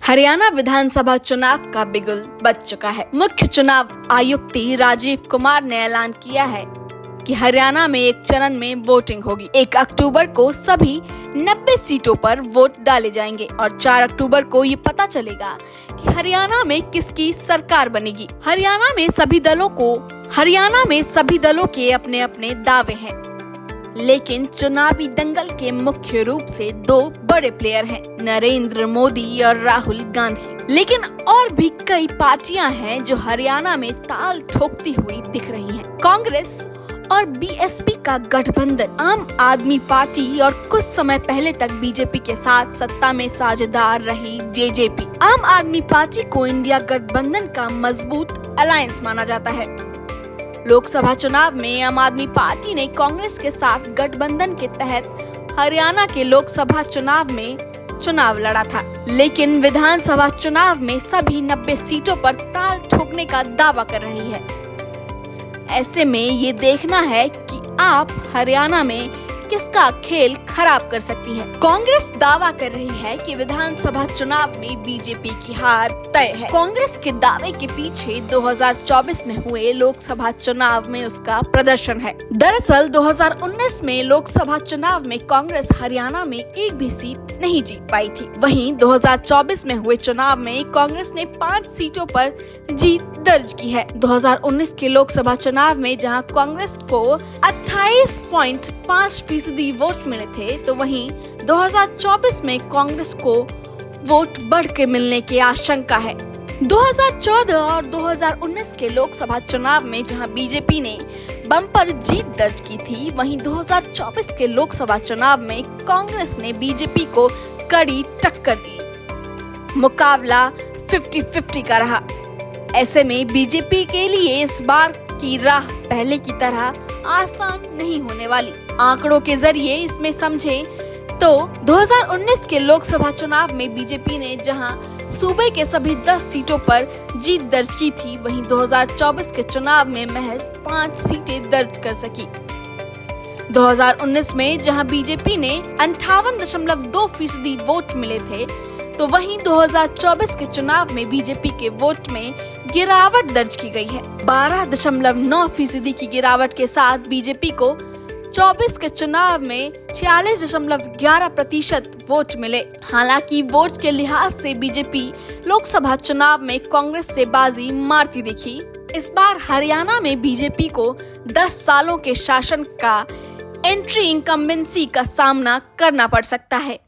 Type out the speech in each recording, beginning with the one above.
हरियाणा विधानसभा चुनाव का बिगुल बज चुका है। मुख्य चुनाव आयुक्त राजीव कुमार ने ऐलान किया है कि हरियाणा में एक चरण में वोटिंग होगी। 1 अक्टूबर को सभी 90 सीटों पर वोट डाले जाएंगे और 4 अक्टूबर को ये पता चलेगा कि हरियाणा में किसकी सरकार बनेगी। हरियाणा में सभी दलों के अपने अपने दावे हैं, लेकिन चुनावी दंगल के मुख्य रूप से 2 बड़े प्लेयर हैं, नरेंद्र मोदी और राहुल गांधी। लेकिन और भी कई पार्टियां हैं जो हरियाणा में ताल ठोकती हुई दिख रही हैं। कांग्रेस और बीएसपी का गठबंधन, आम आदमी पार्टी और कुछ समय पहले तक बीजेपी के साथ सत्ता में साझेदार रही जेजेपी। आम आदमी पार्टी को इंडिया गठबंधन का मजबूत अलायंस माना जाता है। लोकसभा चुनाव में आम आदमी पार्टी ने कांग्रेस के साथ गठबंधन के तहत हरियाणा के लोकसभा चुनाव में चुनाव लड़ा था, लेकिन विधानसभा चुनाव में सभी 90 सीटों पर ताल ठोकने का दावा कर रही है। ऐसे में ये देखना है कि आप हरियाणा में किसका खेल खराब कर सकती है। कांग्रेस दावा कर रही है कि विधानसभा चुनाव में बीजेपी की हार तय है। कांग्रेस के दावे के पीछे 2024 में हुए लोकसभा चुनाव में उसका प्रदर्शन है। दरअसल 2019 में लोकसभा चुनाव में कांग्रेस हरियाणा में एक भी सीट नहीं जीत पाई थी। वहीं 2024 में हुए चुनाव में कांग्रेस ने 5 सीटों पर जीत दर्ज की है। 2019 के लोकसभा चुनाव में जहां कांग्रेस को 28.5% वोट मिले थे, तो वहीं 2024 में कांग्रेस को वोट बढ़ के मिलने की आशंका है। 2014 और 2019 के लोकसभा चुनाव में जहां बीजेपी ने बम्पर जीत दर्ज की थी, वहीं 2024 के लोकसभा चुनाव में कांग्रेस ने बीजेपी को कड़ी टक्कर दी। मुकाबला 50-50 का रहा। ऐसे में बीजेपी के लिए इस बार की राह पहले की तरह आसान नहीं होने वाली। आंकड़ों के जरिए इसमें समझें तो 2019 के लोकसभा चुनाव में बीजेपी ने जहां सूबे के सभी 10 सीटों पर जीत दर्ज की थी, वहीं 2024 के चुनाव में महज 5 सीटें दर्ज कर सकी। 2019 में जहां बीजेपी ने 58.2% वोट मिले थे, तो वहीं 2024 के चुनाव में बीजेपी के वोट में गिरावट दर्ज की गई है। 12.9% की गिरावट के साथ बीजेपी को 24 के चुनाव में 46.11% वोट मिले। हालांकि वोट के लिहाज से बीजेपी लोकसभा चुनाव में कांग्रेस से बाजी मारती दिखी। इस बार हरियाणा में बीजेपी को 10 सालों के शासन का एंट्री इनकम्बेंसी का सामना करना पड़ सकता है।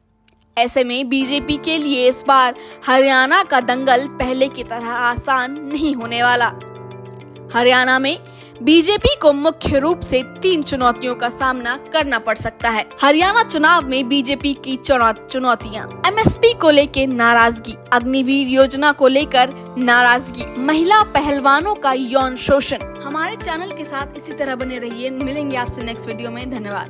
ऐसे में बीजेपी के लिए इस बार हरियाणा का दंगल पहले की तरह आसान नहीं होने वाला। हरियाणा में बीजेपी को मुख्य रूप से 3 चुनौतियों का सामना करना पड़ सकता है। हरियाणा चुनाव में बीजेपी की चुनौतियां: एमएसपी को लेकर नाराजगी, अग्निवीर योजना को लेकर नाराजगी, महिला पहलवानों का यौन शोषण। हमारे चैनल के साथ इसी तरह बने रहिए। मिलेंगे आपसे नेक्स्ट वीडियो में। धन्यवाद।